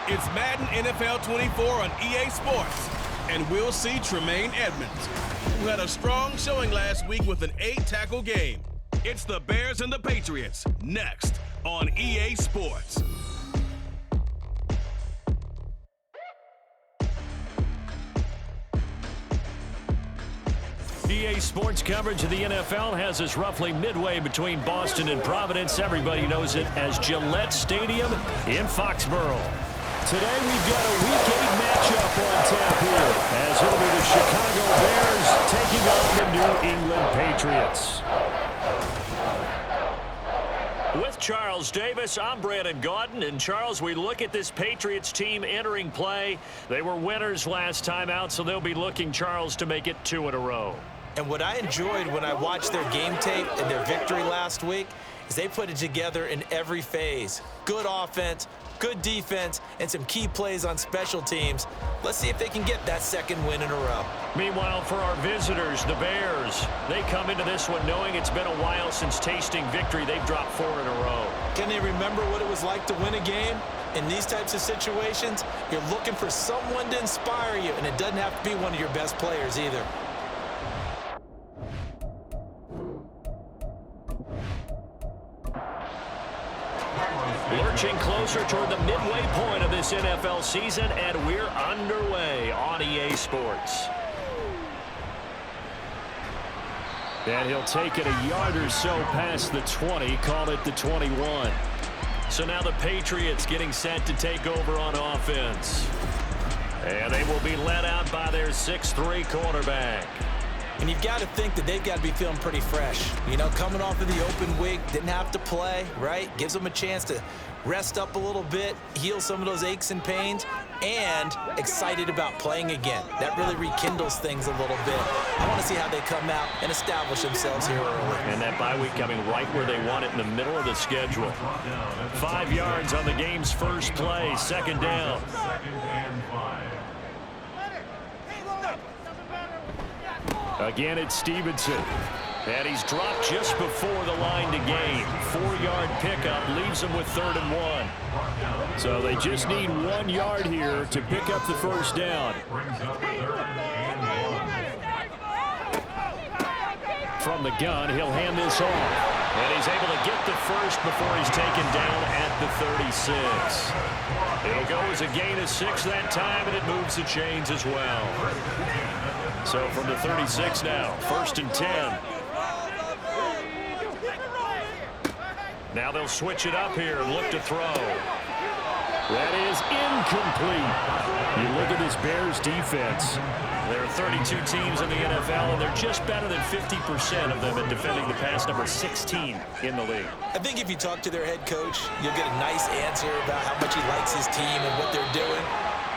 It's Madden NFL 24 on EA Sports, and we'll see Tremaine Edmonds, who had a strong showing last week with an 8-tackle game. It's the Bears and the Patriots, next on EA Sports. EA Sports coverage of the NFL has us roughly midway between Boston and Providence. Everybody knows it as Gillette Stadium in Foxborough. Today we've got a Week 8 matchup on tap here, as it'll be the Chicago Bears taking on the New England Patriots. With Charles Davis, I'm Brandon Gaudin. And Charles, we look at this Patriots team entering play. They were winners last time out, so they'll be looking, Charles, to make it 2 in a row. And what I enjoyed when I watched their game tape and their victory last week is they put it together in every phase. Good offense, good defense, and some key plays on special teams. Let's see if they can get that second win in a row. Meanwhile, for our visitors, the Bears, they come into this one knowing it's been a while since tasting victory. They've dropped 4 in a row. Can they remember what it was like to win a game? In these types of situations, you're looking for someone to inspire you, and it doesn't have to be one of your best players either. Lurching closer toward the midway point of this NFL season, and we're underway on EA Sports. And he'll take it a yard or so past the 20, call it the 21. So now the Patriots getting set to take over on offense. And they will be led out by their 6'3" quarterback. And you've got to think that they've got to be feeling pretty fresh. You know, coming off of the open week, didn't have to play, right? Gives them a chance to rest up a little bit, heal some of those aches and pains, and excited about playing again. That really rekindles things a little bit. I want to see how they come out and establish themselves here early. And that bye week coming right where they want it, in the middle of the schedule. 5 yards on the game's first play, second down. Again, it's Stevenson. And he's dropped just before the line to gain. 4-yard pickup leaves them with 3rd and 1. So they just need 1 yard here to pick up the first down. From the gun, he'll hand this off. And he's able to get the first before he's taken down at the 36. It'll go as a gain of 6 that time, and it moves the chains as well. So from the 36 now, 1st and 10. Now they'll switch it up here and look to throw. That is incomplete. You look at this Bears defense. There are 32 teams in the NFL, and they're just better than 50% of them at defending the pass, number 16 in the league. I think if you talk to their head coach, you'll get a nice answer about how much he likes his team and what they're doing.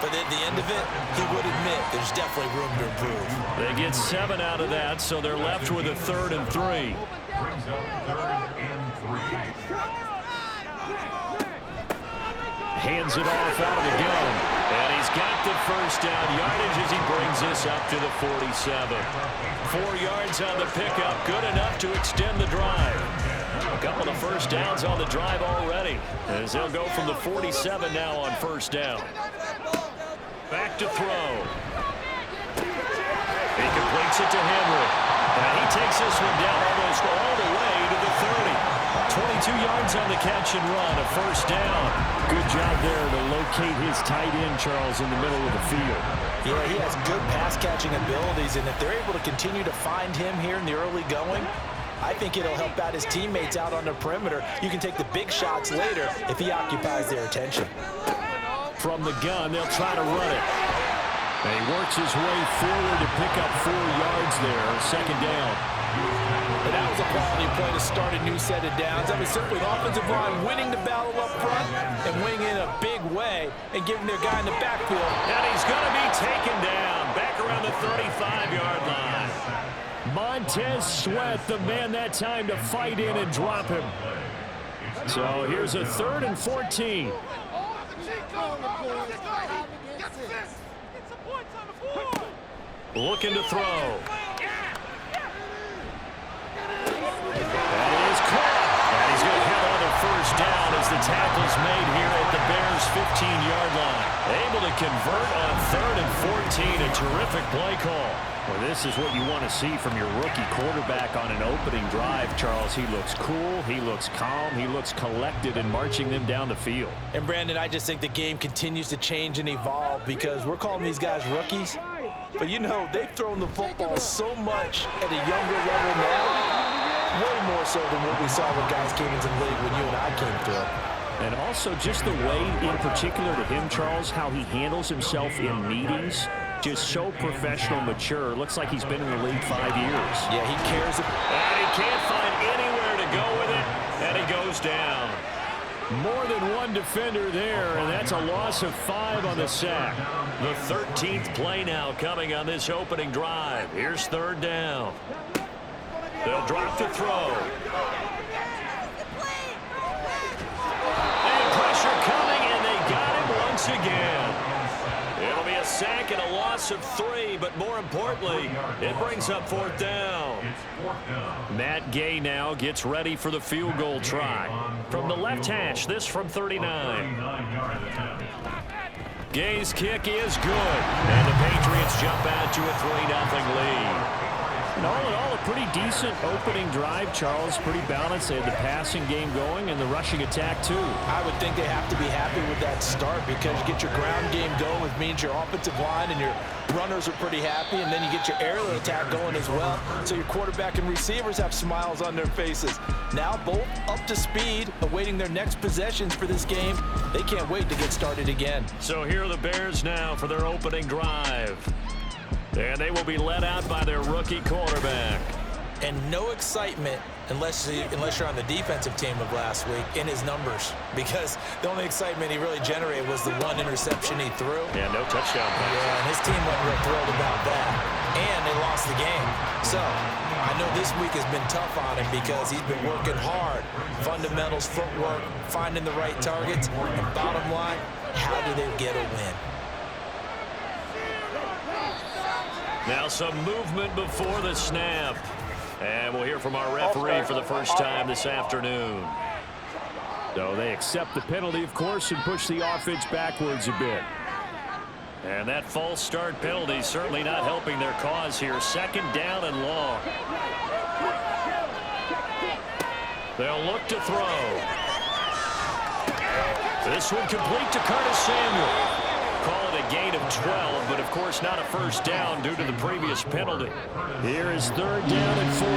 But at the end of it, he would admit there's definitely room to improve. They get 7 out of that, so they're left with a 3rd and 3. Hands it off out of the gun. And he's got the first down yardage as he brings this up to the 47. 4 yards on the pickup, good enough to extend the drive. A couple of first downs on the drive already, as they'll go from the 47 now on 1st down. Back to throw. He completes it to Henry. And he takes this one down almost all the way to the 30. 22 yards on the catch and run, a 1st down. Good job there to locate his tight end, Charles, in the middle of the field. Yeah, he has good pass-catching abilities, and if they're able to continue to find him here in the early going, I think it'll help out his teammates out on the perimeter. You can take the big shots later if he occupies their attention. From the gun, they'll try to run it. And he works his way forward to pick up 4 yards there, second down. And that was a quality play to start a new set of downs. That was simply the offensive line winning the battle up front and winning in a big way and giving their guy in the backfield. And he's going to be taken down back around the 35-yard line. Montez Sweat, the man that time to fight in and drop him. So here's a 3rd and 14. Looking to throw. That is caught. And he's going to have another first down as the tackle's made here at the Bears' 15-yard line. Able to convert on 3rd and 14. A terrific play call. Well, this is what you want to see from your rookie quarterback on an opening drive, Charles. He looks cool, he looks calm, he looks collected in marching them down the field. And, Brandon, I just think the game continues to change and evolve because we're calling these guys rookies. But, you know, they've thrown the football so much at a younger level now, way more so than what we saw when guys came into the league when you and I came through. And also just the way, in particular to him, Charles, how he handles himself in meetings. Just so professional, mature. Looks like he's been in the league 5 years. Yeah, he cares. And he can't find anywhere to go with it, and he goes down. More than one defender there, and that's a loss of 5 on the sack. The 13th play now coming on this opening drive. Here's 3rd down. They'll drop to throw. And pressure coming, and they got him once again. It'll be a sack and a loss of 3, but more importantly, it brings up 4th down. Matt Gay now gets ready for the field goal try. From the left hash, this from 39. Gay's kick is good, and the Patriots jump out to a 3-0 lead. And all in all, a pretty decent opening drive, Charles. Pretty balanced. They had the passing game going and the rushing attack, too. I would think they have to be happy with that start because you get your ground game going, which means your offensive line and your runners are pretty happy, and then you get your aerial attack going as well. So your quarterback and receivers have smiles on their faces. Now both up to speed, awaiting their next possessions for this game. They can't wait to get started again. So here are the Bears now for their opening drive. And they will be led out by their rookie quarterback. And no excitement unless you're on the defensive team of last week in his numbers, because the only excitement he really generated was the 1 interception he threw. Yeah, no touchdown pass. Yeah, and his team wasn't real thrilled about that. And they lost the game. So I know this week has been tough on him because he's been working hard. Fundamentals, footwork, finding the right targets. And bottom line, how do they get a win? Now some movement before the snap. And we'll hear from our referee for the first time this afternoon. So they accept the penalty, of course, and push the offense backwards a bit. And that false start penalty certainly not helping their cause here. 2nd down and long. They'll look to throw. This one complete to Curtis Samuel. Call it a gain of 12, but of course not a first down due to the previous penalty. Here is 3rd down and 4.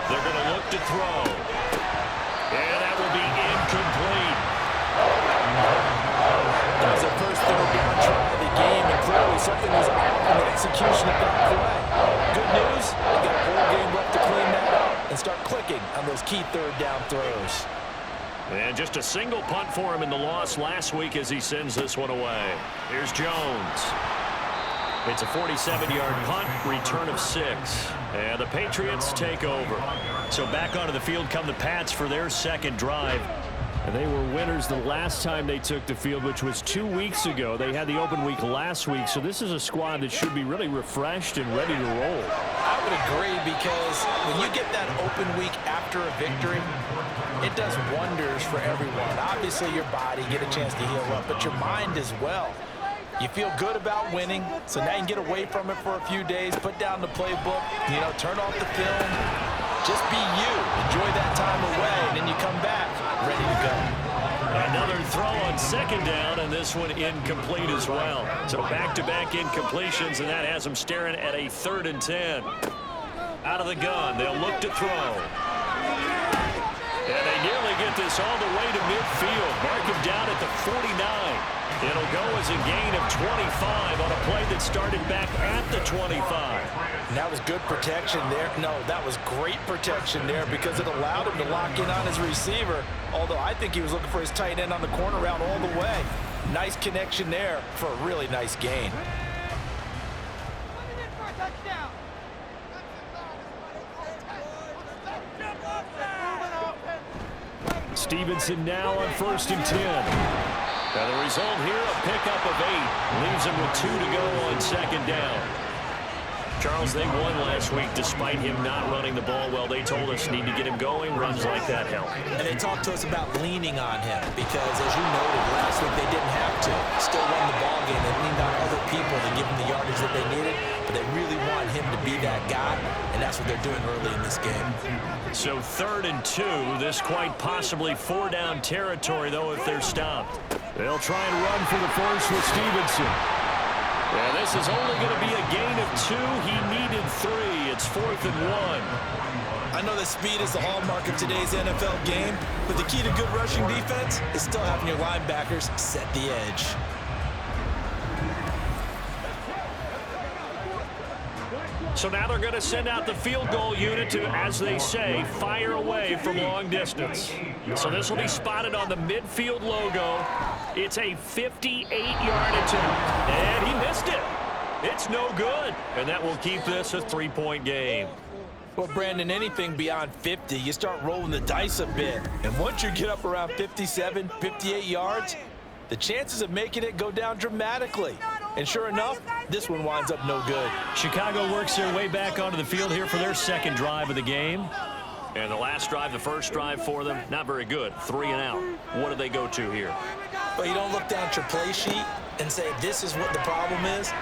They're going to look to throw. And that will be incomplete. That was their first 3rd down try of the game, and clearly something was off in the execution of that play. Good news, they got a whole game left to clean that up and start clicking on those key 3rd down throws. And just a single punt for him in the loss last week as he sends this one away. Here's Jones. It's a 47-yard punt, return of 6. And the Patriots take over. So back onto the field come the Pats for their 2nd drive. And they were winners the last time they took the field, which was 2 weeks ago. They had the open week last week, so this is a squad that should be really refreshed and ready to roll. I would agree, because when you get that open week after a victory, it does wonders for everyone. Obviously, your body, get a chance to heal up, but your mind as well. You feel good about winning, so now you can get away from it for a few days, put down the playbook, turn off the film, just be you. Enjoy that time away, and then you come back ready to go. Another throw on second down, and this one incomplete as well. So back-to-back incompletions, and that has them staring at a 3rd and 10. Out of the gun, they'll look to throw. And they nearly get this all the way to midfield. Mark him down at the 49. It'll go as a gain of 25 on a play that started back at the 25. And that was good protection there. No, that was great protection there because it allowed him to lock in on his receiver, although I think he was looking for his tight end on the corner route all the way. Nice connection there for a really nice gain. Stevenson now on 1st and 10. Now the result here, a pickup of 8. Leaves him with 2 to go on 2nd down. Charles, they won last week despite him not running the ball well. They told us need to get him going. Runs like that help. And they talked to us about leaning on him because, as you noted, last week they didn't have to. Still won the ball game. They leaned on other people to give them the yardage that they needed, but they really want him to be that guy, and that's what they're doing early in this game. So 3rd and 2. This quite possibly 4-down territory, though, if they're stopped. They'll try and run for the first with Stevenson. Yeah, this is only going to be a gain of 2. He needed 3. It's 4th and 1. I know that speed is the hallmark of today's NFL game, but the key to good rushing defense is still having your linebackers set the edge. So now they're going to send out the field goal unit to, as they say, fire away from long distance. So this will be spotted on the midfield logo. It's a 58-yard attempt, and he missed it. It's no good, and that will keep this a 3-point game. Well, Brandon, anything beyond 50, you start rolling the dice a bit. And once you get up around 57, 58 yards, the chances of making it go down dramatically. And sure enough, this one winds up no good. Chicago works their way back onto the field here for their 2nd drive of the game. And the last drive, the first drive for them, not very good. 3 and out. What do they go to here? Well, you don't look down at your play sheet and say, this is what the problem is.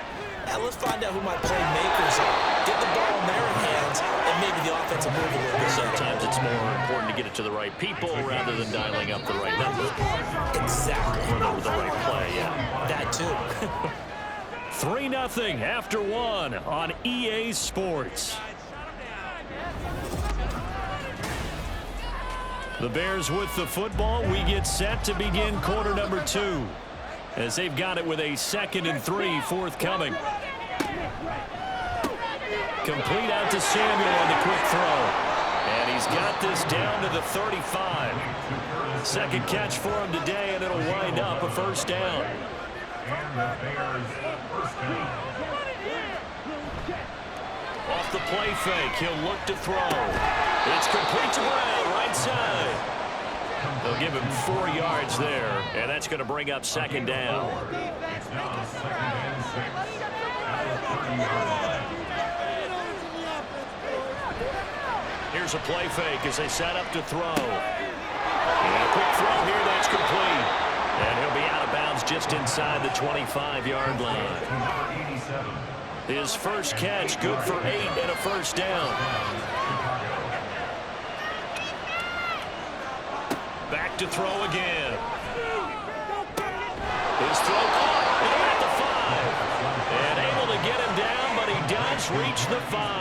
Now let's find out who my playmakers are. Get the ball in their hands, and maybe the offense will move a little bit. Sometimes it's more important to get it to the right people rather than dialing up the right number. Exactly. For the right play, yeah. That too. 3-0 after 1 on EA Sports. The Bears with the football. We get set to begin quarter number 2 as they've got it with a 2nd and 3 forthcoming. Complete out to Samuel on the quick throw. And he's got this down to the 35. Second catch for him today, and it'll wind up a 1st down. Off the play fake, he'll look to throw. It's complete to Brown, right side. They'll give him 4 yards there, and that's going to bring up 2nd down. Here's a play fake as they set up to throw. And a quick throw here, that's complete. And he'll be out of bounds just inside the 25-yard line. His first catch, good for 8 and a 1st down. Back to throw again. His throw caught at the 5. And able to get him down, but he does reach the 5.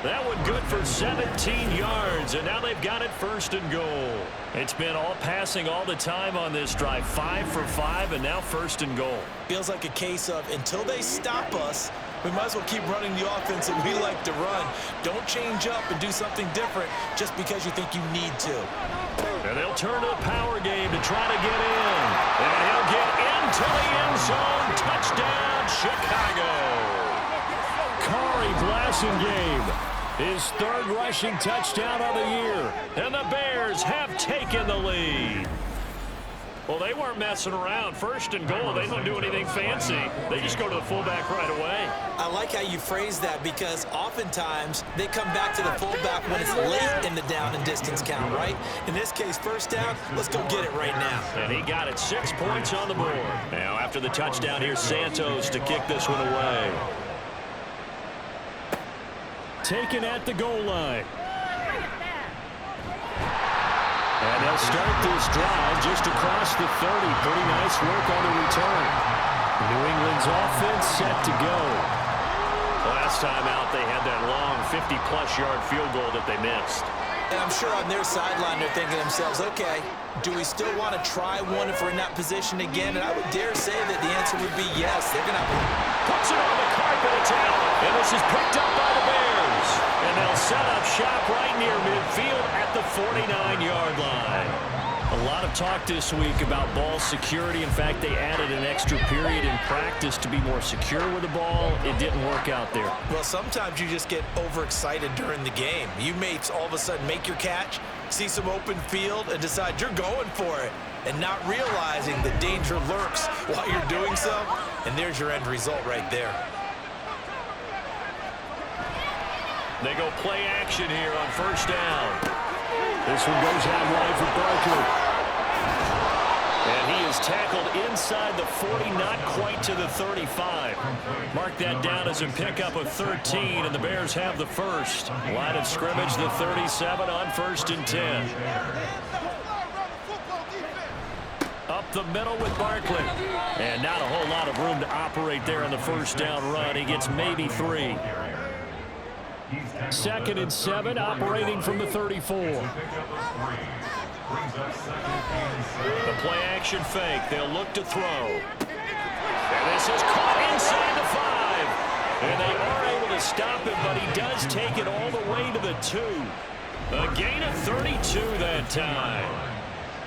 That one good for 17 yards, and now they've got it 1st and goal. It's been all passing all the time on this drive. 5 for 5, and now 1st and goal. Feels like a case of until they stop us, we might as well keep running the offense that we like to run. Don't change up and do something different just because you think you need to. And they'll turn to the power game to try to get in. And he'll get into the end zone. Touchdown, Chicago. Corey Blasingame, his 3rd rushing touchdown of the year. And the Bears have taken the lead. Well, they weren't messing around. 1st and goal, they don't do anything fancy. They just go to the fullback right away. I like how you phrase that because oftentimes they come back to the fullback when it's late in the down and distance count, right? In this case, 1st down, let's go get it right now. And he got it, 6 points on the board. Now after the touchdown, here's Santos to kick this one away. Taken at the goal line. And they'll They'll start this drive just across the 30. Pretty nice work on the return. New England's offense set to go. Last time out, they had that long 50-plus yard field goal that they missed. And I'm sure on their sideline they're thinking to themselves, okay, do we still want to try one if we're in that position again? And I would dare say that the answer would be yes. They're going to puts it on the carpet. It's out. And this is picked up by the Bears. And they'll set up shop right near midfield at the 49-yard line. A lot of talk this week about ball security. In fact, they added an extra period in practice to be more secure with the ball. It didn't work out there. Well, sometimes you just get overexcited during the game. You may all of a sudden make your catch, see some open field, and decide you're going for it, and not realizing the danger lurks while you're doing so. And there's your end result right there. They go play action here on first down. This one goes out wide for Barkley. And he is tackled inside the 40, not quite to the 35. Mark that down as a pickup of 13, and the Bears have the first. Line of scrimmage, the 37 on 1st and 10. Up the middle with Barkley. And not a whole lot of room to operate there on the first down run. He gets maybe 3. 2nd and 7, operating from the 34. The play action fake. They'll look to throw. And this is caught inside the 5. And they are able to stop him, but he does take it all the way to the 2. A gain of 32 that time.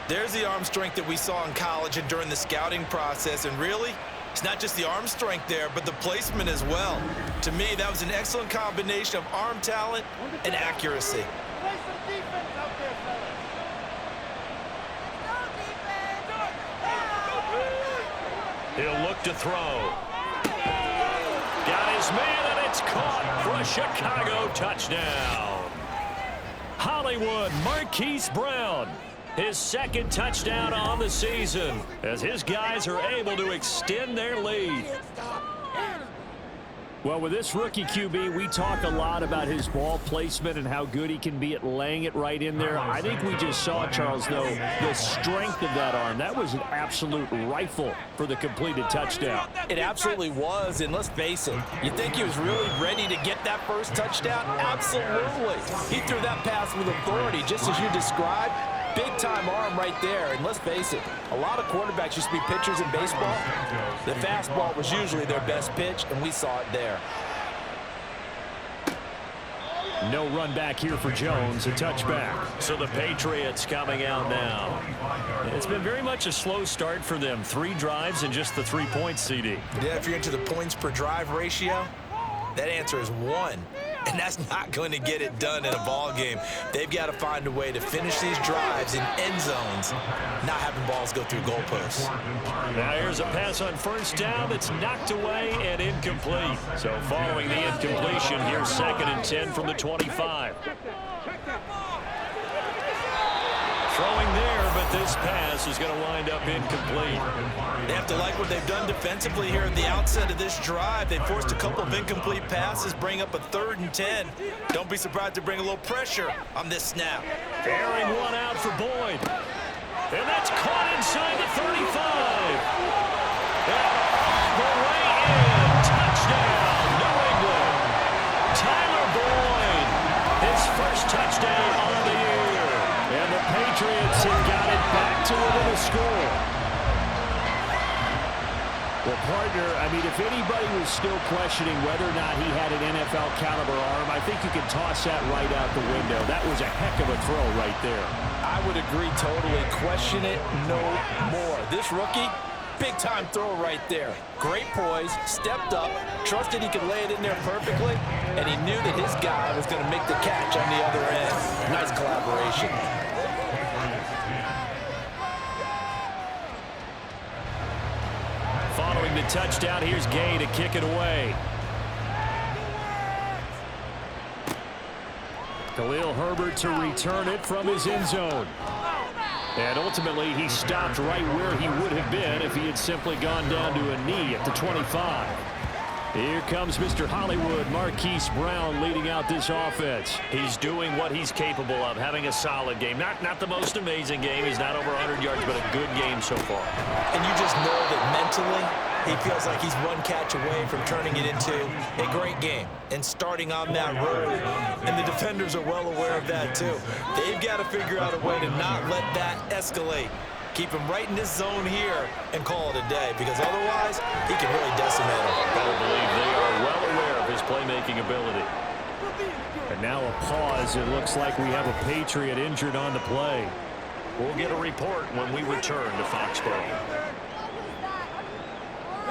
There's the arm strength that we saw in college and during the scouting process. And really, it's not just the arm strength there, but the placement as well. To me, that was an excellent combination of arm talent and accuracy. He'll look to throw. Got his man, and it's caught for a Chicago touchdown. Hollywood, Marquise Brown. His 2nd touchdown on the season as his guys are able to extend their lead. Well, with this rookie QB, we talk a lot about his ball placement and how good he can be at laying it right in there. I think we just saw, Charles, though, the strength of that arm. That was an absolute rifle for the completed touchdown. It absolutely was, and let's face it, you think he was really ready to get that first touchdown? Absolutely. He threw that pass with authority, just as you described. Big-time arm right there, and let's face it, a lot of quarterbacks used to be pitchers in baseball. The fastball was usually their best pitch, and we saw it there. No run back here for Jones, a touchback. So the Patriots coming out now. It's been very much a slow start for them. 3 drives and just the 3 points, CD. Yeah, if you're into the points per drive ratio, that answer is 1. And that's not going to get it done in a ball game. They've got to find a way to finish these drives in end zones, not having balls go through goalposts. Now here's a pass on first down that's knocked away and incomplete. So following the incompletion, here's 2nd and 10 from the 25. Throwing there, but this pass is going to wind up incomplete. They have to like what they've done defensively here at the outset of this drive. They forced a couple of incomplete passes, bring up a 3rd and 10. Don't be surprised to bring a little pressure on this snap. Airing one out for Boyd. And that's caught inside the 35. And the way in. Touchdown, New England. Tyler Boyd, his first touchdown on the year. And the Patriots have got it back to within a score. Well, partner, I mean, if anybody was still questioning whether or not he had an NFL caliber arm, I think you can toss that right out the window. That was a heck of a throw right there. I would agree totally. Question it no more. This rookie, big-time throw right there. Great poise, stepped up, trusted he could lay it in there perfectly, and he knew that his guy was going to make the catch on the other end. Nice collaboration. Following the touchdown, here's Gay to kick it away. Khalil Herbert to return it from his end zone. And ultimately, he stopped right where he would have been if he had simply gone down to a knee at the 25. Here comes Mr. Hollywood, Marquise Brown, leading out this offense. He's doing what he's capable of, having a solid game. Not the most amazing game. He's not over 100 yards, but a good game so far. And you just know that mentally, he feels like he's one catch away from turning it into a great game and starting on that road. And the defenders are well aware of that, too. They've got to figure out a way to not let that escalate. Keep him right in this zone here and call it a day, because otherwise he can really decimate him. Better believe they are well aware of his playmaking ability. And now a pause. It looks like we have a Patriot injured on the play. We'll get a report when we return to Foxborough.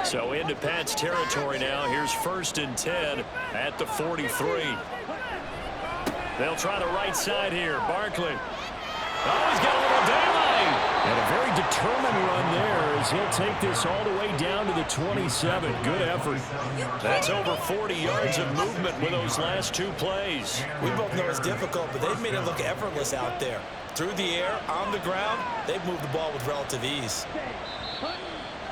So into Pat's territory now. Here's 1st and 10 at the 43. They'll try the right side here. Barkley. Oh, he's got a little daylight. And a very determined run there as he'll take this all the way down to the 27. Good effort. That's over 40 yards of movement with those last 2 plays. We both know it's difficult, but they've made it look effortless out there. Through the air, on the ground, they've moved the ball with relative ease.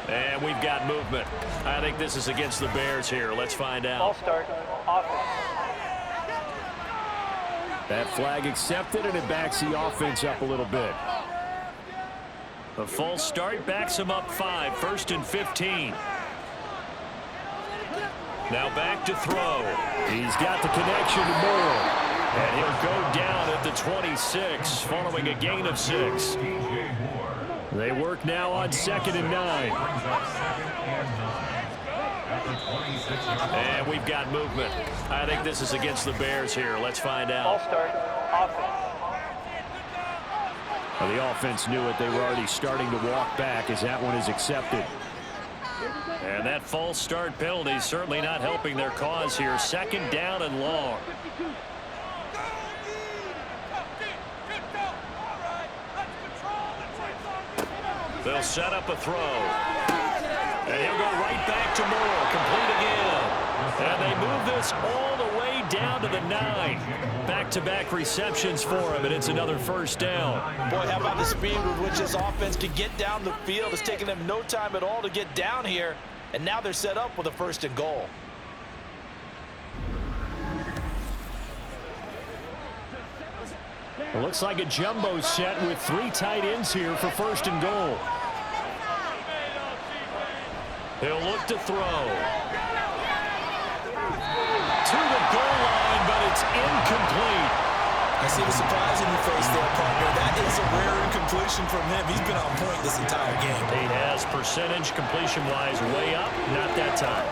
And we've got movement. I think this is against the Bears here. Let's find out. Ball start. Offense. That flag accepted, and it backs the offense up a little bit. A false start backs him up 5. 1st and 15. Now back to throw. He's got the connection to Moore. And he'll go down at the 26 following a gain of 6. They work now on 2nd and 9. And we've got movement. I think this is against the Bears here. Let's find out. Ball start. Offense. Well, the offense knew it. They were already starting to walk back as that one is accepted. And that false start penalty is certainly not helping their cause here. 2nd down and long. They'll set up a throw. And he'll go right back to Moore. Complete again. And they move this all the way down to the 9. Back-to-back receptions for him, and it's another 1st down. Boy, how about the speed with which this offense can get down the field? It's taken them no time at all to get down here, and now they're set up with a 1st and goal. It looks like a jumbo set with 3 tight ends here for 1st and goal. He'll look to throw. To the goal line, but it's incomplete. I see the surprise in your face there, partner. That is a rare incompletion from him. He's been on point this entire game. He has percentage completion-wise way up. Not that time.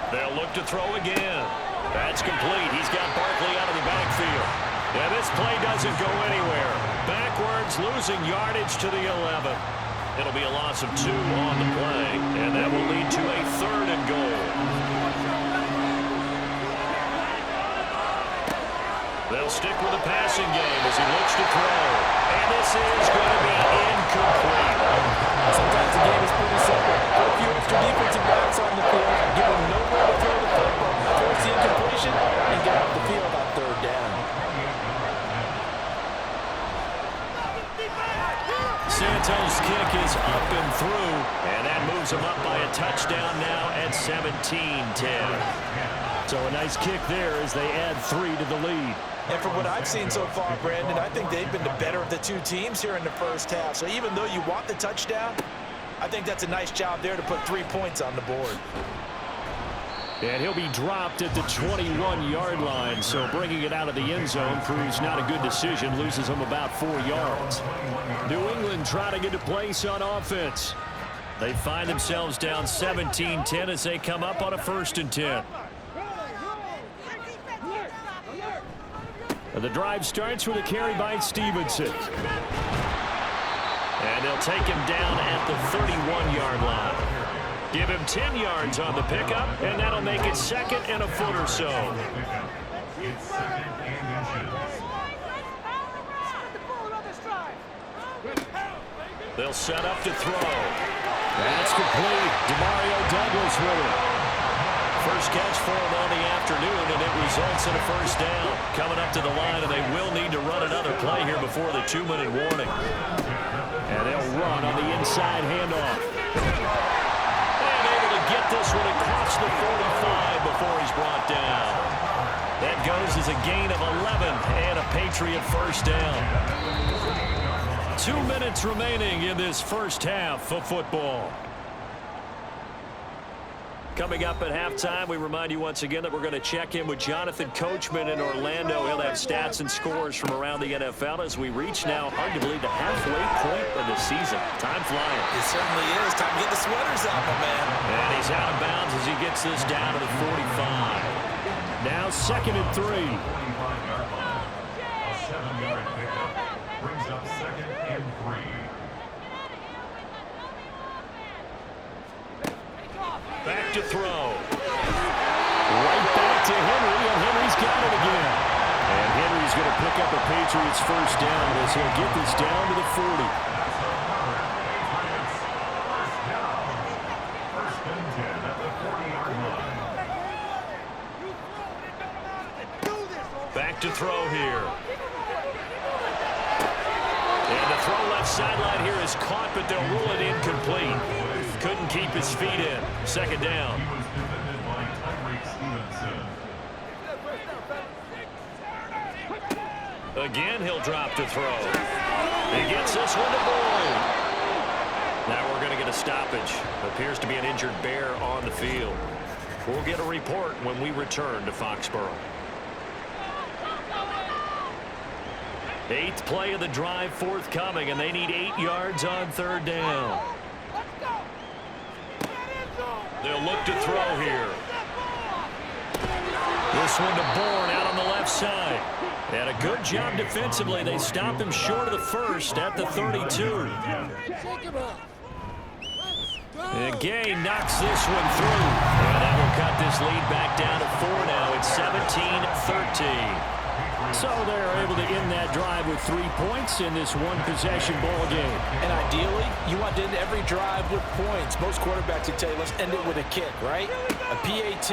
They'll look to throw again. That's complete. He's got Barkley out of the backfield. And this play doesn't go anywhere. Backwards, losing yardage to the 11. It'll be a loss of 2 on the play, and that will lead to a 3rd and goal. They'll stick with the passing game as he looks to throw. And this is going to be incomplete. Sometimes the game is pretty simple. Put a few extra defensive backs on the field, give them nowhere to throw the football, force the incompletion, and get off the field on 3rd down. Santos' kick is up and through, and that moves him up by a touchdown now at 17-10. So a nice kick there as they add 3 to the lead. And from what I've seen so far, Brandon, I think they've been the better of the 2 teams here in the 1st half. So even though you want the touchdown, I think that's a nice job there to put 3 points on the board. And he'll be dropped at the 21-yard line, so bringing it out of the end zone proves not a good decision, loses him about 4 yards. New England trying to get a place on offense. They find themselves down 17-10 as they come up on a 1st and 10. And the drive starts with a carry by Stevenson. And they'll take him down at the 31-yard line. Give him 10 yards on the pickup, and that'll make it 2nd and a foot or so. They'll set up to throw. That's complete. Demario Douglas with it. First catch for him on the afternoon, and it results in a 1st down. Coming up to the line, and they will need to run another play here before the 2-minute warning. And they'll run on the inside handoff. And able to get get this one across the 45 before he's brought down. That goes as a gain of 11 and a Patriot first down. 2 minutes remaining in this first half of football. Coming up at halftime, we remind you once again that we're going to check in with Jonathan Coachman in Orlando. He'll have stats and scores from around the NFL as we reach now, hard to believe, the halfway point of the season. Time flying. It certainly is. Time to get the sweaters out, my man. And he's out of bounds as he gets this down to the 45. Now 2nd and 3. A 7-yard pickup brings up 2nd and 3. Back to throw. Right back to Henry, and Henry's got it again. And Henry's going to pick up a Patriots first down as he'll get this down to the 40. First and 10 at the 40-yard line. Back to throw here. And the throw left sideline here is caught, but they'll rule it incomplete. Couldn't keep his feet in. 2nd down. He was defended by Tyreek Stevenson. Again, he'll drop to throw. He gets this one to Boyd. Now we're going to get a stoppage. Appears to be an injured Bear on the field. We'll get a report when we return to Foxborough. 8th play of the drive forthcoming, and they need 8 yards on 3rd down. They'll look to throw here. This one to Bourne out on the left side. And a good job defensively. They stop him short of the first at the 32. And Gay knocks this one through. And that will cut this lead back down to 4 now. It's 17-13. So they're able to end that drive with 3 points in this one-possession ball game. And ideally, you want to end every drive with points. Most quarterbacks would tell you, let's end it with a kick, right? A PAT,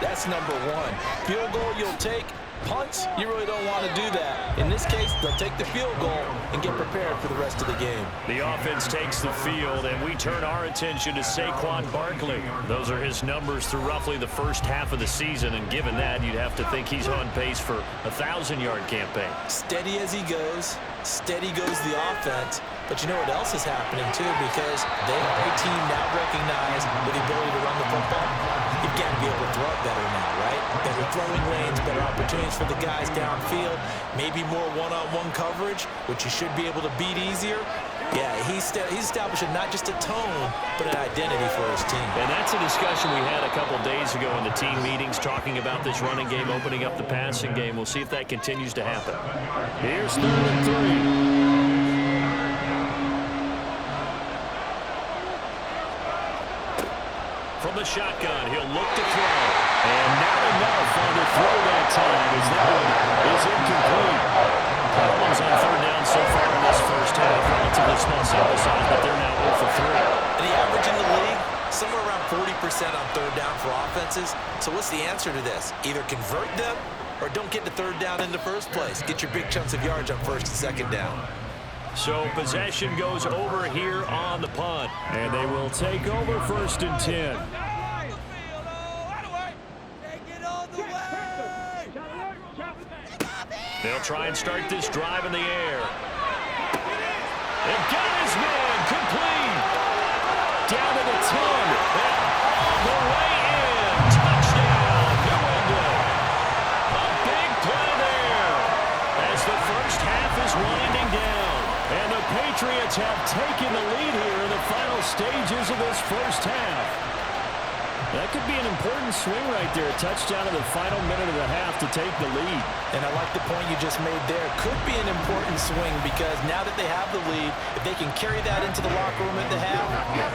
that's number 1. Field goal you'll take. Punts, you really don't want to do that. In this case, they'll take the field goal and get prepared for the rest of the game. The offense takes the field, and we turn our attention to Saquon Barkley. Those are his numbers through roughly the first half of the season, and given that, you'd have to think he's on pace for a 1,000-yard campaign. Steady as he goes, steady goes the offense. But you know what else is happening, too, because they are a team now recognized with the ability to run the football. You've got to be able to throw it better now, right? Better throwing lanes, better opportunities for the guys downfield, maybe more one-on-one coverage, which you should be able to beat easier. Yeah, he's establishing not just a tone, but an identity for his team. And that's a discussion we had a couple days ago in the team meetings, talking about this running game, opening up the passing game. We'll see if that continues to happen. Here's 3rd and 3. From the shotgun, he'll look to throw. And not enough on the throw that time as that one is incomplete. Problems on 3rd down so far in this first half. Relatively small sample size, but they're now 0 for 3. And the average in the league, somewhere around 40% on 3rd down for offenses. So what's the answer to this? Either convert them or don't get to 3rd down in the first place. Get your big chunks of yards on 1st and 2nd down. So possession goes over here on the punt. And they will take over 1st and 10. They'll try and start this drive in the air. They've got his man complete. Down to the 10. And all the way in. Touchdown, New England. A big play there as the first half is winding down. And the Patriots have taken the lead here in the final stages of this first half. That could be an important swing right there. A touchdown in the final minute of the half to take the lead. And I like the point you just made there. Could be an important swing because now that they have the lead, if they can carry that into the locker room at the half,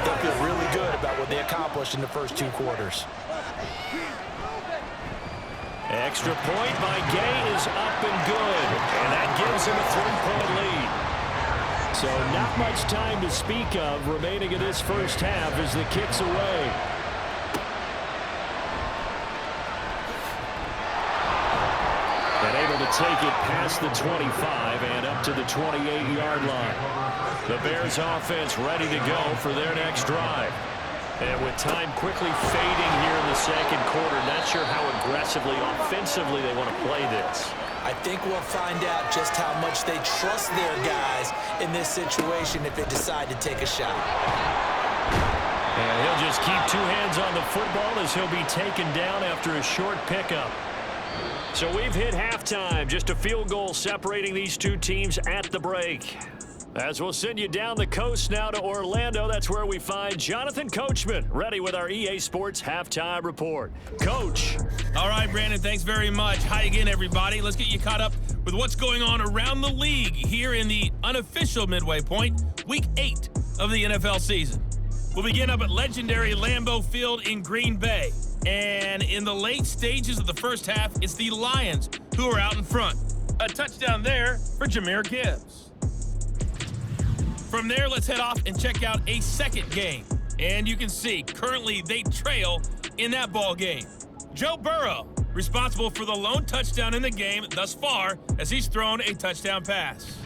they'll feel really good about what they accomplished in the first 2 quarters. Extra point by Gay is up and good. And that gives him a 3-point lead. So not much time to speak of remaining in this first half as the kick's away. And able to take it past the 25 and up to the 28-yard line. The Bears offense ready to go for their next drive. And with time quickly fading here in the second quarter, not sure how aggressively, offensively they want to play this. I think we'll find out just how much they trust their guys in this situation if they decide to take a shot. And he'll just keep two hands on the football as he'll be taken down after a short pickup. So we've hit halftime, just a field goal separating these two teams at the break. As we'll send you down the coast now to Orlando, that's where we find Jonathan Coachman, ready with our EA Sports Halftime Report. Coach. All right, Brandon, thanks very much. Hi again, everybody. Let's get you caught up with what's going on around the league here in the unofficial midway point, Week 8 of the NFL season. We'll begin up at legendary Lambeau Field in Green Bay. And in the late stages of the first half, it's the Lions who are out in front. A touchdown there for Jahmyr Gibbs. From there, let's head off and check out a second game. And you can see, currently they trail in that ball game. Joe Burrow, responsible for the lone touchdown in the game thus far, as he's thrown a touchdown pass.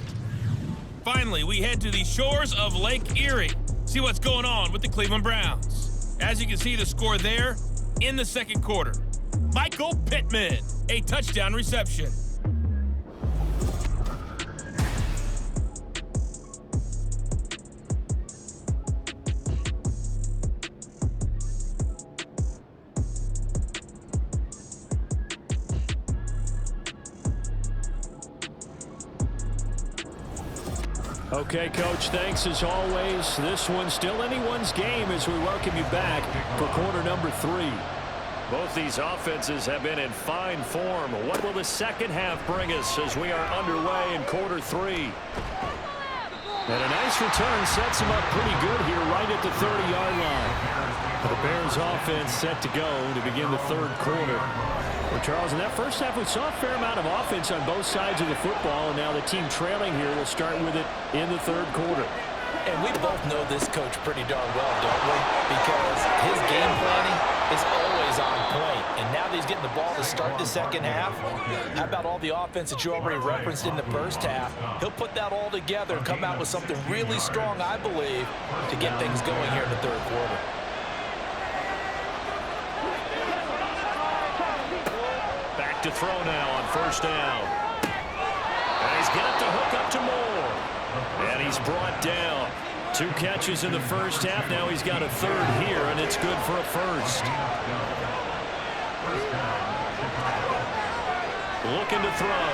Finally, we head to the shores of Lake Erie. See what's going on with the Cleveland Browns. As you can see, the score there in the second quarter. Michael Pittman, a touchdown reception. Okay, Coach, thanks as always. This one's still anyone's game as we welcome you back for quarter number 3. Both these offenses have been in fine form. What will the second half bring us as we are underway in quarter 3? And a nice return sets them up pretty good here right at the 30-yard line. The Bears offense set to go to begin the third quarter. Well, Charles, in that first half, we saw a fair amount of offense on both sides of the football, and now the team trailing here will start with it in the third quarter. And we both know this coach pretty darn well, don't we? Because his game planning is always on point. And now that he's getting the ball to start the second half, how about all the offense that you already referenced in the first half? He'll put that all together and come out with something really strong, I believe, to get things going here in the third quarter. To throw now on first down. And he's got the hook up to Moore. And he's brought down. 2 catches in the first half. Now he's got a third here, and it's good for a first. Looking to throw.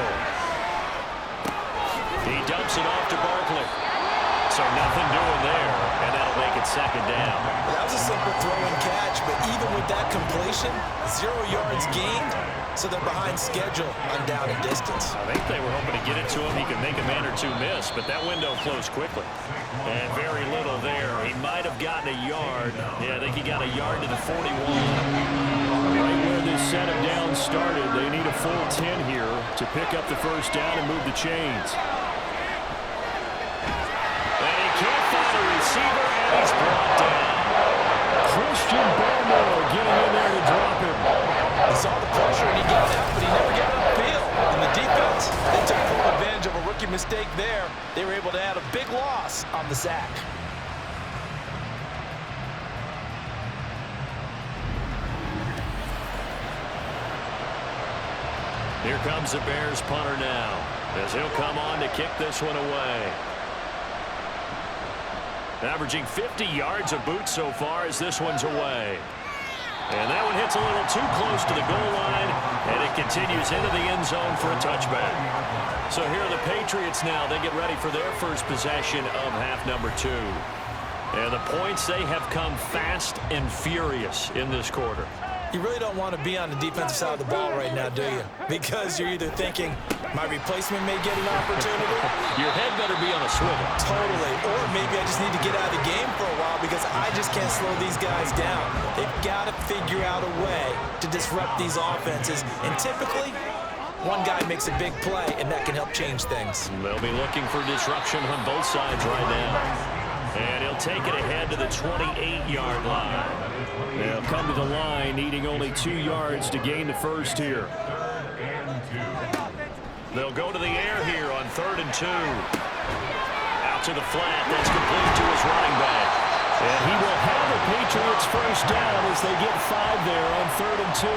He dumps it off to Barkley. So nothing doing there, and that'll make it second down. That was a simple throw and catch, but even with that completion, 0 yards gained, so they're behind schedule on down and distance. I think they were hoping to get it to him. He could make a man or two miss, but that window closed quickly. And very little there. He might have gotten a yard. Yeah, I think he got a yard to the 41. Right where this set of downs started, they need a full 10 here to pick up the first down and move the chains. Receiver, and he's brought down. Christian Barmore getting in there to drop him. He saw the pressure and he got out, but he never got upfield. And the defense, they took full advantage of a rookie mistake there. They were able to add a big loss on the sack. Here comes the Bears punter now, as he'll come on to kick this one away. Averaging 50 yards a boot so far as this one's away. And that one hits a little too close to the goal line, and it continues into the end zone for a touchback. So here are the Patriots now. They get ready for their first possession of half number 2. And the points, they have come fast and furious in this quarter. You really don't want to be on the defensive side of the ball right now, do you? Because you're either thinking, my replacement may get an opportunity. Your head better be on a swivel. Totally. Or maybe I just need to get out of the game for a while because I just can't slow these guys down. They've got to figure out a way to disrupt these offenses. And typically, one guy makes a big play, and that can help change things. They'll be looking for disruption on both sides right now. And he'll take it ahead to the 28-yard line. They'll come to the line, needing only 2 yards to gain the first here. They'll go to the air here on 3rd and 2. Out to the flat. That's complete to his running back. And he will have the Patriots first down as they get 5 there on 3rd and 2.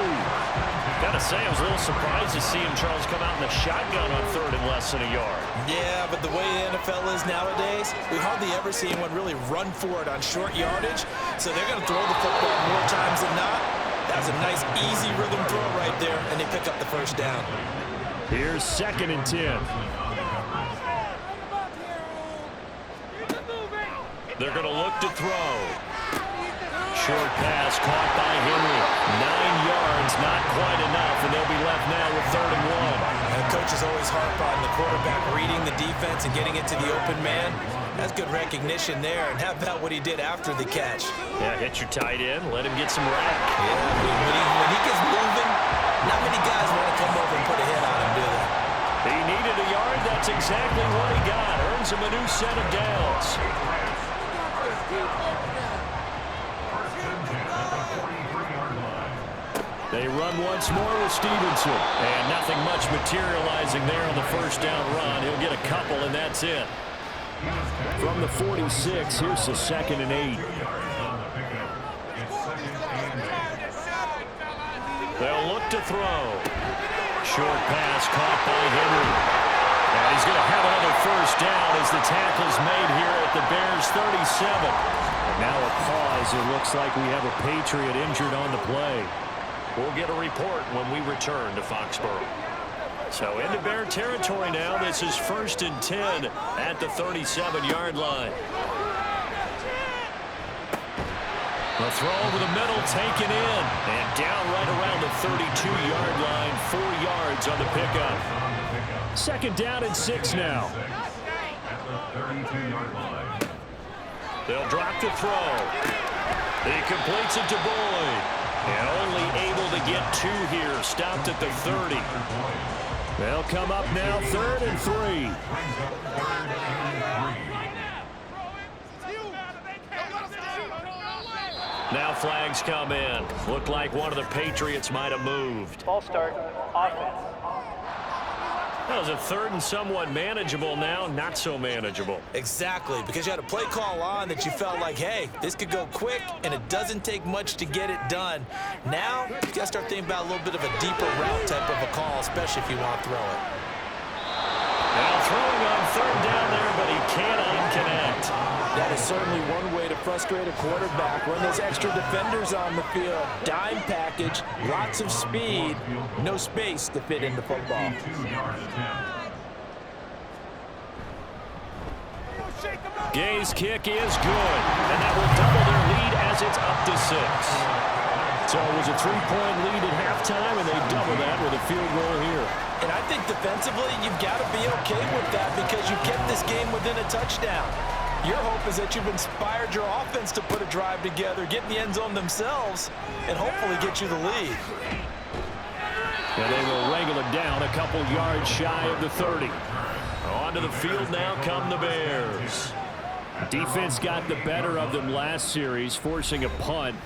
Gotta say, I was a little surprised to see him, Charles, come out in the shotgun on 3rd and less than a yard. Yeah, but the way the NFL is nowadays, we hardly ever see anyone really run for it on short yardage. So they're going to throw the football more times than not. That was a nice, easy rhythm throw right there, and they pick up the first down. Here's 2nd and 10. They're going to look to throw. Short pass caught by Henry. 9 yards, not quite enough, and they'll be left now with 3rd and 1. And coaches always harp on the quarterback reading the defense and getting it to the open man. That's good recognition there. And how about what he did after the catch? Yeah, hit your tight end, let him get some rack. Yeah, when he gets moving, not many guys want to come over and put a hit on him, do they? He needed a yard. That's exactly what he got. Earns him a new set of downs. They run once more with Stevenson. And nothing much materializing there on the first down run. He'll get a couple, and that's it. From the 46, here's the 2nd and 8. They'll look to throw. Short pass caught by Henry. And he's going to have another first down as the tackle's made here at the Bears' 37. Now a pause. It looks like we have a Patriot injured on the play. We'll get a report when we return to Foxborough. So into Bear territory now. This is 1st and 10 at the 37-yard line. The throw over the middle taken in. And down right around the 32-yard line. 4 yards on the pickup. 2nd down and 6 now. They'll drop the throw. He completes it to Boyd. And only able to get 2 here. Stopped at the 30. They'll come up now 3rd and 3. Now flags come in. Looked like one of the Patriots might have moved. Ball start, offense. That was a 3rd and somewhat manageable now. Not so manageable. Exactly, because you had a play call on that you felt like, hey, this could go quick, and it doesn't take much to get it done. Now, you got to start thinking about a little bit of a deeper route type of a call, especially if you want to throw it. Now throwing on 3rd down there, but he cannot connect. That is certainly one way to frustrate a quarterback. Run those extra defenders on the field. Dime package, lots of speed, no space to fit in the football. Gay's kick is good, and that will double their lead as it's up to 6. So it was a 3-point lead at halftime, and they double that with a field goal here. And I think defensively, you've got to be okay with that because you kept this game within a touchdown. Your hope is that you've inspired your offense to put a drive together, get in the end zone themselves, and hopefully get you the lead. And they will wrangle it down a couple yards shy of the 30. Onto the field now come the Bears. Defense got the better of them last series, forcing a punt.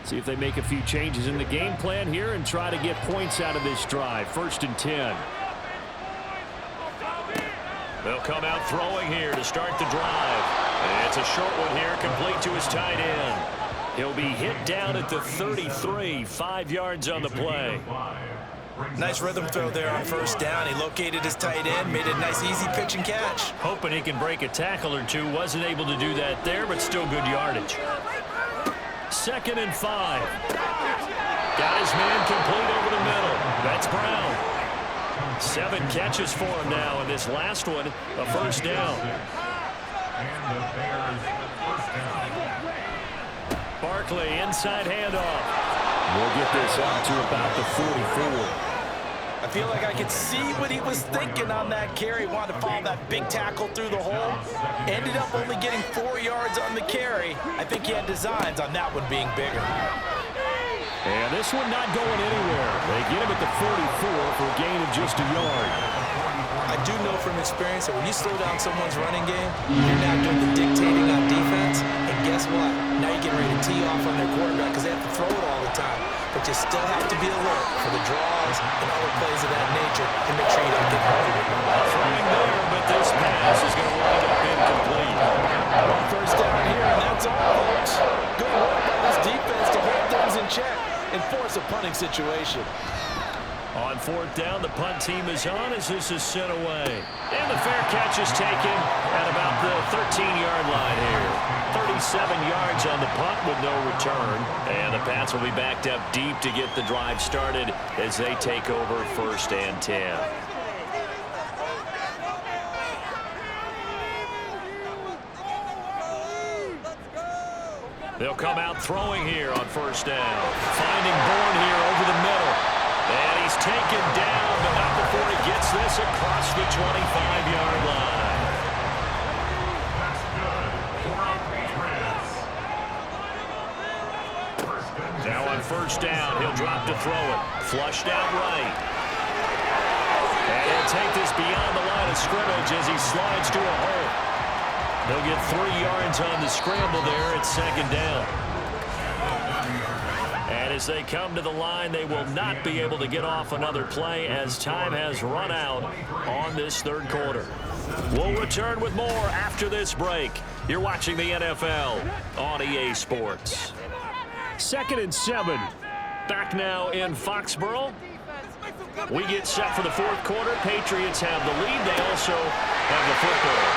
See if they make a few changes in the game plan here and try to get points out of this drive. 1st and 10. They'll come out throwing here to start the drive. And it's a short one here, complete to his tight end. He'll be hit down at the 33, 5 yards on the play. Nice rhythm throw there on 1st down. He located his tight end, made a nice easy pitch and catch. Hoping he can break a tackle or two. Wasn't able to do that there, but still good yardage. 2nd and 5. Got his man complete over the middle. That's Brown. 7 catches for him now, and this last one, a 1st down. Barkley, inside handoff. We'll get this up to about the 44. I feel like I could see what he was thinking on that carry. Wanted to follow that big tackle through the hole. Ended up only getting 4 yards on the carry. I think he had designs on that one being bigger. And this one not going anywhere. They get him at the 44 for a gain of just a yard. I do know from experience that when you slow down someone's running game, you're now doing the dictating on defense. And guess what? Now you're getting ready to tee off on their quarterback because they have to throw it all the time. But you still have to be alert for the draws and other plays of that nature to make sure you don't get hurt. Throwing there, but this pass is going to wind up incomplete. 1st down here, and that's all. same situation. On fourth down, the punt team is on as this is sent away. And the fair catch is taken at about the 13-yard line here. 37 yards on the punt with no return. And the Pats will be backed up deep to get the drive started as they take over 1st and 10. They'll come out throwing here on 1st down. Finding Bourne here over the middle. And he's taken down, but not before he gets this across the 25-yard line. Now on 1st down, he'll drop to throw it. Flushed out right. And he'll take this beyond the line of scrimmage as he slides to a hole. They'll get 3 yards on the scramble there at 2nd down. And as they come to the line, they will not be able to get off another play as time has run out on this 3rd quarter. We'll return with more after this break. You're watching the NFL on EA Sports. 2nd and 7. Back now in Foxborough. We get set for the 4th quarter. Patriots have the lead. They also have the football.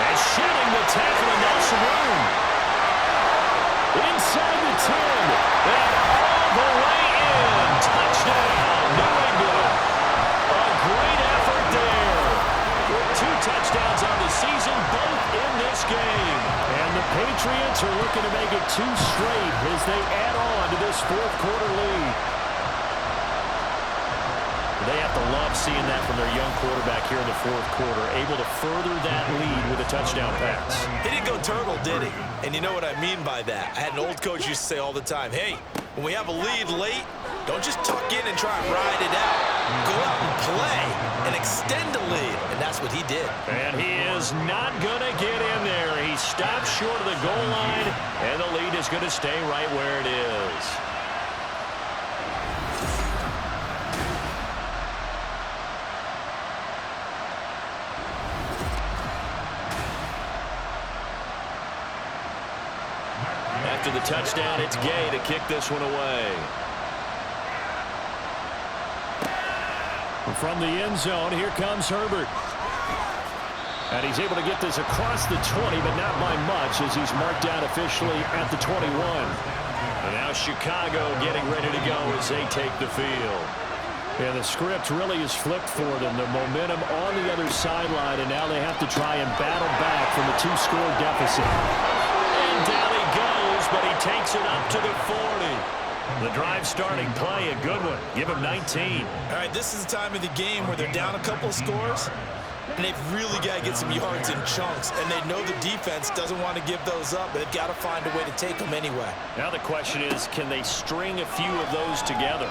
And shedding the tackle, and now some room. Inside the 10. And all the way in. Touchdown, New England. A great effort there. With 2 touchdowns on the season, both in this game. And the Patriots are looking to make it 2 straight as they add on to this 4th quarter lead. They have to love seeing that from their young quarterback here in the 4th quarter, able to further that lead with a touchdown pass. He didn't go turtle, did he? And you know what I mean by that. I had an old coach used to say all the time, hey, when we have a lead late, don't just tuck in and try and ride it out. Go out and play and extend the lead. And that's what he did. And he is not going to get in there. He stopped short of the goal line, and the lead is going to stay right where it is. After the touchdown, it's Gay to kick this one away. From the end zone, here comes Herbert. And he's able to get this across the 20, but not by much as he's marked down officially at the 21. And now Chicago getting ready to go as they take the field. Yeah, the script really is flipped for them. The momentum on the other sideline, and now they have to try and battle back from a 2-score deficit. And down he goes, but he takes it up to the 40. The drive starting play, a good one. Give him 19. All right, this is the time of the game where they're down a couple of scores, and they've really got to get some yards in chunks, and they know the defense doesn't want to give those up, but they've got to find a way to take them anyway. Now the question is, can they string a few of those together?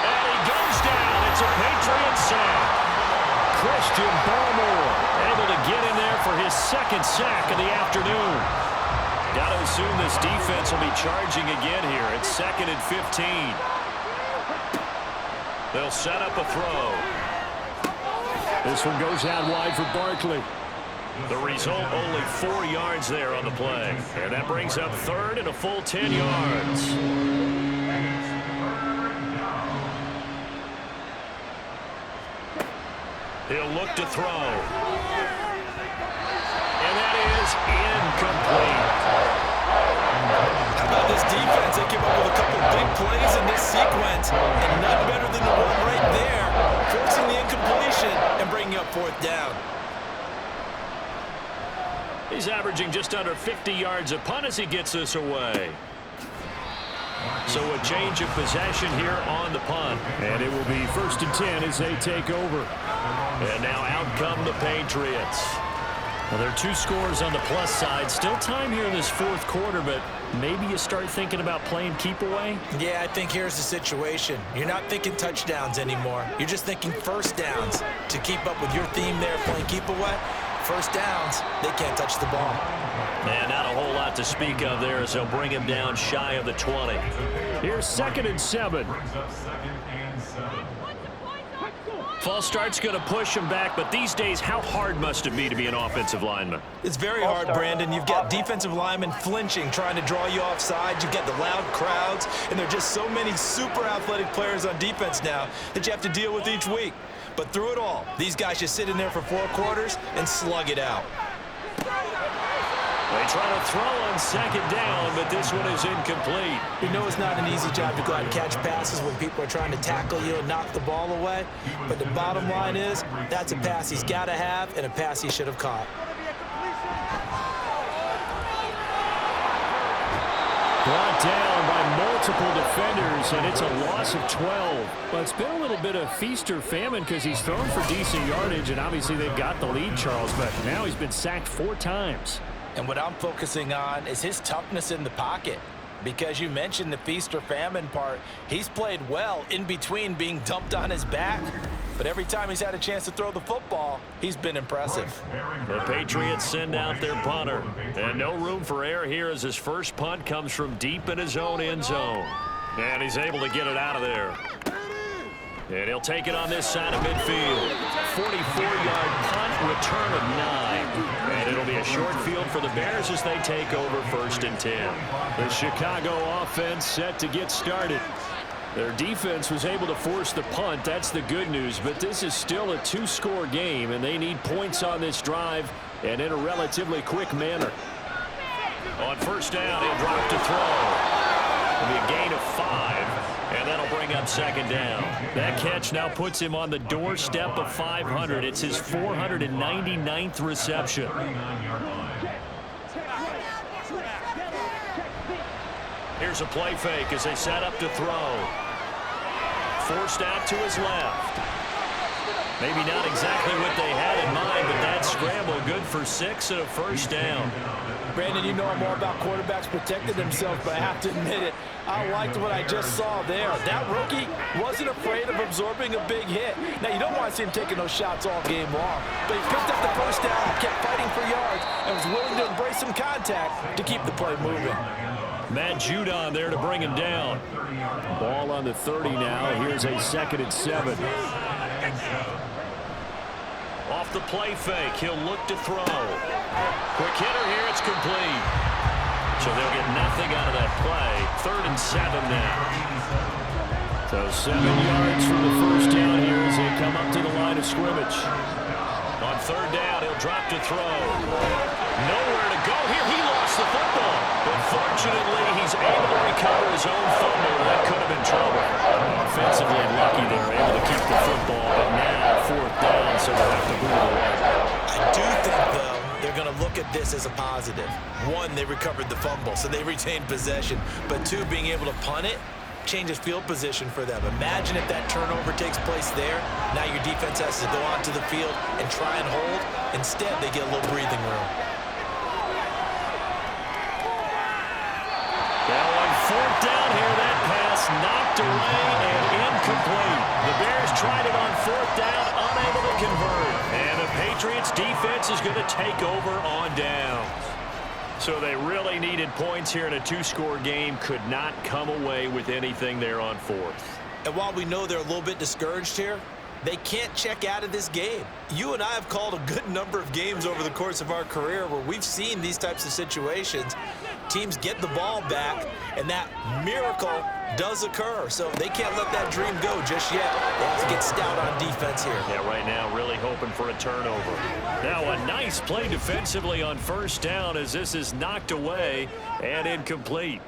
And he goes down. It's a Patriot sack. Christian Barmore able to get in there for his 2nd sack of the afternoon. Got to assume this defense will be charging again here. It's 2nd and 15. They'll set up a throw. This one goes out wide for Barkley. The result, only 4 yards there on the play. And that brings up 3rd and a full 10 yards. He'll look to throw. And that is incomplete. How about this defense? They came up with a couple big plays in this sequence, and none better than the one right there, forcing the incompletion and bringing up 4th down. He's averaging just under 50 yards a punt as he gets this away. So a change of possession here on the punt. And it will be 1st and 10 as they take over. And now out come the Patriots. Well, there are 2 scores on the plus side. Still time here in this 4th quarter, but maybe you start thinking about playing keep away? Yeah, I think here's the situation. You're not thinking touchdowns anymore. You're just thinking 1st downs. To keep up with your theme there, playing keep away, 1st downs, they can't touch the ball. And not a whole lot to speak of there as they'll bring him down shy of the 20. Here's 2nd and 7. False start's going to push him back, but these days, how hard must it be to be an offensive lineman? It's very hard, Brandon. You've got defensive linemen flinching, trying to draw you offside. You've got the loud crowds, and there are just so many super athletic players on defense now that you have to deal with each week. But through it all, these guys just sit in there for 4 quarters and slug it out. They try to throw on second down, but this one is incomplete. You know it's not an easy job to go out and catch passes when people are trying to tackle you and knock the ball away. But the bottom line is, that's a pass he's got to have and a pass he should have caught. Brought down by multiple defenders, and it's a loss of 12. Well, it's been a little bit of feast or famine because he's thrown for decent yardage, and obviously they've got the lead, Charles, but now he's been sacked 4 times. And what I'm focusing on is his toughness in the pocket. Because you mentioned the feast or famine part, he's played well in between being dumped on his back. But every time he's had a chance to throw the football, he's been impressive. The Patriots send out their punter. And no room for error here as his first punt comes from deep in his own end zone. And he's able to get it out of there. And he'll take it on this side of midfield. 44-yard punt, return of 9. And it'll be a short field for the Bears as they take over 1st and 10. The Chicago offense set to get started. Their defense was able to force the punt. That's the good news. But this is still a 2-score game, and they need points on this drive and in a relatively quick manner. On 1st down, he'll drop to throw. It'll be a gain of 5. And that'll bring up 2nd down. That catch now puts him on the doorstep of 500. It's his 499th reception. Here's a play fake as they set up to throw. Forced out to his left. Maybe not exactly what they had in mind, but that scramble good for 6 and a 1st down. Brandon, you know more about quarterbacks protecting themselves, but I have to admit it. I liked what I just saw there. That rookie wasn't afraid of absorbing a big hit. Now, you don't want to see him taking those shots all game long, but he picked up the 1st down, kept fighting for yards, and was willing to embrace some contact to keep the play moving. Matt Judon there to bring him down. Ball on the 30 now. Here's a 2nd and 7. Off the play fake, he'll look to throw. Quick hitter here, it's complete. So they'll get nothing out of that play. 3rd and 7 now. So 7 yards from the 1st down here as they come up to the line of scrimmage. On 3rd down, he'll drop to throw. Nowhere to go here. He lost the football. But fortunately, he's able to recover his own fumble. That could have been trouble. Offensively lucky they were able to keep the football, but now 4th down, so they'll have to move it away. I do think, though, they're going to look at this as a positive. 1, they recovered the fumble, so they retained possession. But 2, being able to punt it changes field position for them. Imagine if that turnover takes place there. Now your defense has to go onto the field and try and hold. Instead, they get a little breathing room. Now on 4th down here, that pass knocked away and incomplete. The Bears tried it on 4th down, unable to convert. And the Patriots defense is going to take over on down. So they really needed points here in a 2-score game. Could not come away with anything there on 4th. And while we know they're a little bit discouraged here, they can't check out of this game. You and I have called a good number of games over the course of our career where we've seen these types of situations. Teams get the ball back, and that miracle does occur. So they can't let that dream go just yet. They have to get stout on defense here. Yeah, right now really hoping for a turnover. Now a nice play defensively on 1st down as this is knocked away and incomplete.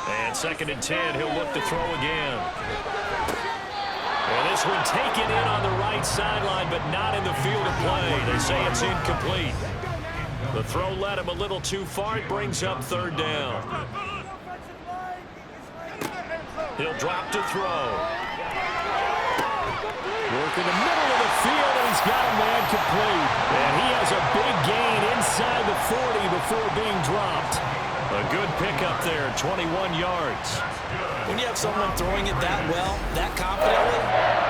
And 2nd and 10, he'll look to throw again. And this one taken in on the right sideline, but not in the field of play. They say it's incomplete. The throw led him a little too far. It brings up 3rd down. He'll drop to throw. Work in the middle of the field, and he's got a man complete. And he has a big gain inside the 40 before being dropped. A good pickup there, 21 yards. When you have someone throwing it that well, that confidently,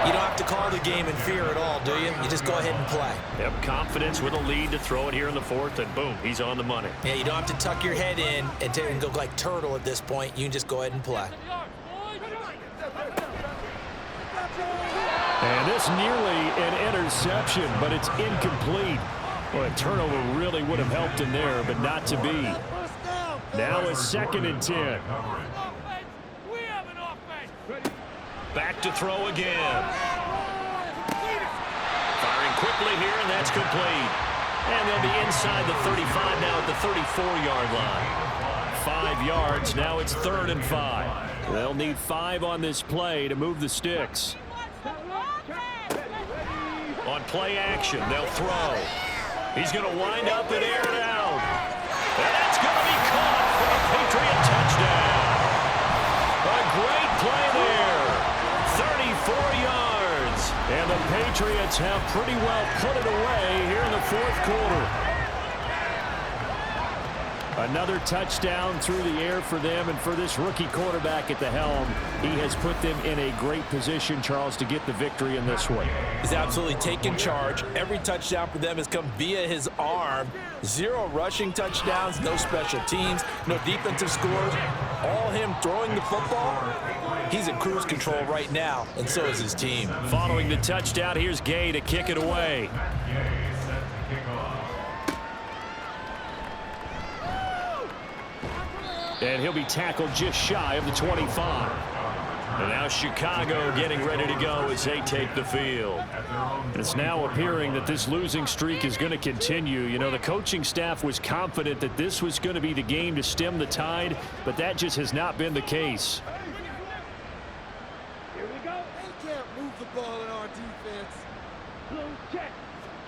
you don't have to call the game in fear at all, do you? You just go ahead and play. Yep, confidence with a lead to throw it here in the 4th, and boom, he's on the money. Yeah, you don't have to tuck your head in and go like turtle at this point. You can just go ahead and play. And this nearly an interception, but it's incomplete. Well, a turnover really would have helped him there, but not to be. Now a 2nd and 10. Back to throw again. Firing quickly here, and that's complete. And they'll be inside the 35 now at the 34-yard line. 5 yards. Now it's 3rd and 5. They'll need 5 on this play to move the sticks. On play action, they'll throw. He's going to wind up and air it out. And that's going to be caught for a Patriot touchdown. A great play there. 34 yards. And the Patriots have pretty well put it away here in the 4th quarter. Another touchdown through the air for them, and for this rookie quarterback at the helm, he has put them in a great position, Charles, to get the victory in this one. He's absolutely taken charge. Every touchdown for them has come via his arm. 0 rushing touchdowns, no special teams, no defensive scores. All him throwing the football. He's in cruise control right now, and so is his team. Following the touchdown, here's Gay to kick it away. And he'll be tackled just shy of the 25. And now Chicago getting ready to go as they take the field. It's now appearing that this losing streak is going to continue. You know, the coaching staff was confident that this was going to be the game to stem the tide, but that just has not been the case. Here we go. They can't move the ball in our defense. Blue, check.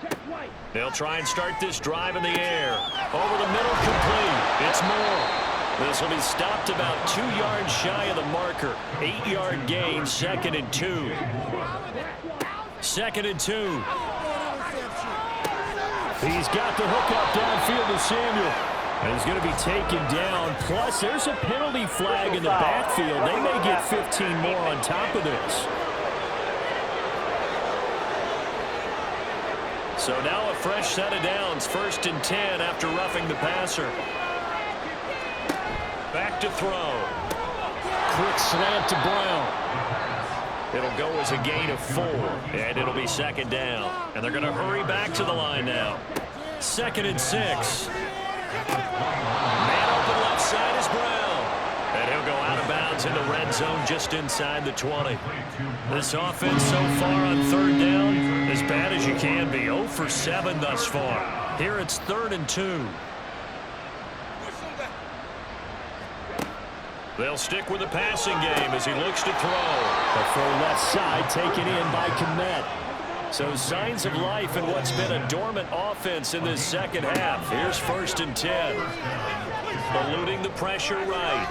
Check white. They'll try and start this drive in the air. Over the middle, complete. It's Moore. This will be stopped about 2 yards shy of the marker. 8-yard gain, 2nd and 2. 2nd and 2. He's got the hook up downfield to Samuel. And he's going to be taken down. Plus, there's a penalty flag in the backfield. They may get 15 more on top of this. So now a fresh set of downs. 1st and 10 after roughing the passer. Back to throw. Quick slant to Brown. It'll go as a gain of 4, and it'll be 2nd down. And they're going to hurry back to the line now. 2nd and 6. Man open left side is Brown. And he'll go out of bounds in the red zone just inside the 20. This offense so far on 3rd down, as bad as you can be. 0 for 7 thus far. Here it's 3rd and 2. They'll stick with the passing game as he looks to throw. The full left side taken in by Kmet. So signs of life in what's been a dormant offense in this 2nd half. Here's 1st and 10. Eluding the pressure right.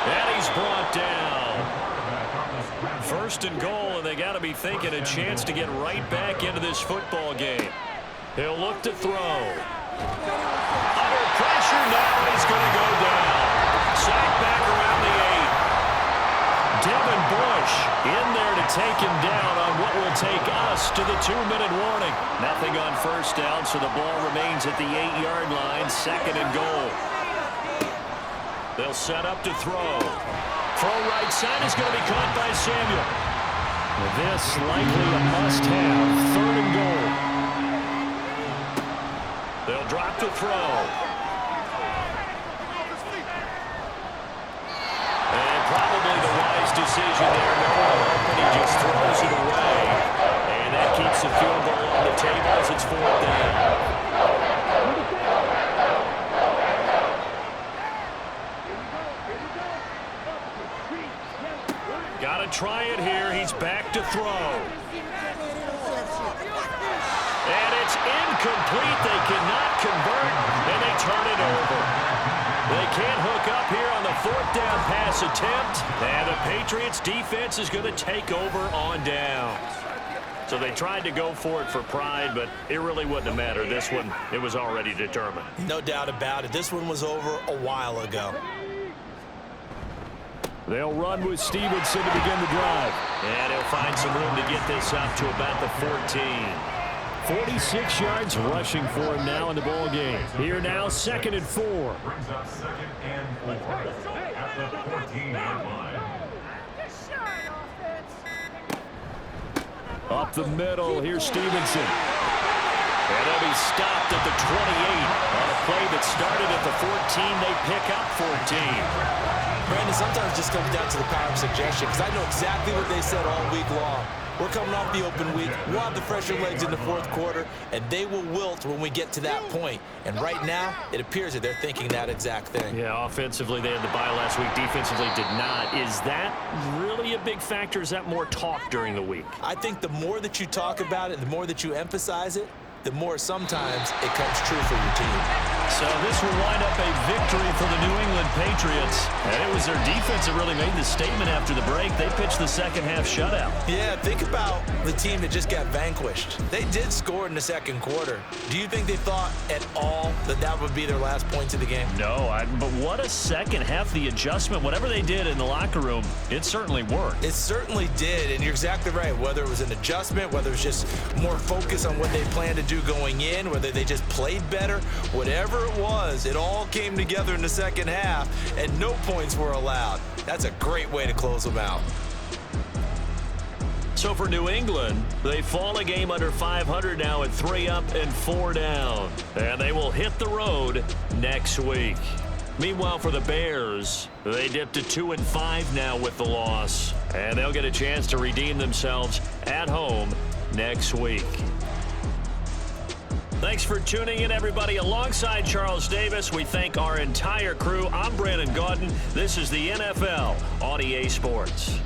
And he's brought down. 1st and goal, and they got to be thinking a chance to get right back into this football game. He'll look to throw. Under pressure now, he's going to go down. Sacked back around the 8. Devin Bush in there to take him down on what will take us to the 2-minute warning. Nothing on 1st down, so the ball remains at the 8-yard line. 2nd and goal. They'll set up to throw. Throw right side is going to be caught by Samuel. This likely a must-have. 3rd and goal. They'll drop to throw. And probably the wise decision there. No one open. He just throws it away. And that keeps the field goal on the table as it's 4th down. Got to try it here. He's back to throw. And it's incomplete. They cannot convert, and they turn it over. They can't hook up here on the 4th down pass attempt, and the Patriots defense is going to take over on downs. So they tried to go for it for pride, but it really wouldn't have mattered. This one, it was already determined. No doubt about it. This one was over a while ago. They'll run with Stevenson to begin the drive. And he'll find some room to get this up to about the 14. 46 yards rushing for him now in the ball game. Here now, 2nd and 4. Brings up 2nd and 4 at the 14-yard line. Up the middle, here's Stevenson. And they'll be stopped at the 28. On a play that started at the 14, they pick up 14. Brandon, sometimes it just comes down to the power of suggestion, because I know exactly what they said all week long. We're coming off the open week. We'll have the fresher legs in the fourth quarter, and they will wilt when we get to that point. And right now, it appears that they're thinking that exact thing. Yeah, offensively, they had the bye last week. Defensively, did not. Is that really a big factor? Is that more talk during the week? I think the more that you talk about it, the more that you emphasize it, the more sometimes it comes true for your team. So this will wind up a victory for the New England Patriots. And it was their defense that really made the statement after the break. They pitched the second half shutout. Yeah, think about the team that just got vanquished. They did score in the second quarter. Do you think they thought at all that that would be their last points of the game? No, but what a second half. The adjustment, whatever they did in the locker room, it certainly worked. It certainly did, and you're exactly right. Whether it was an adjustment, whether it was just more focus on what they planned to do going in, whether they just played better, whatever it was, it all came together in the second half, and no points were allowed. That's a great way to close them out. So for New England, they fall a game under 500 now at 3 up and 4 down. And they will hit the road next week. Meanwhile, for the Bears, they dipped to 2-5 now with the loss. And they'll get a chance to redeem themselves at home next week. Thanks for tuning in, everybody. Alongside Charles Davis, we thank our entire crew. I'm Brandon Gaudin. This is the NFL on EA Sports.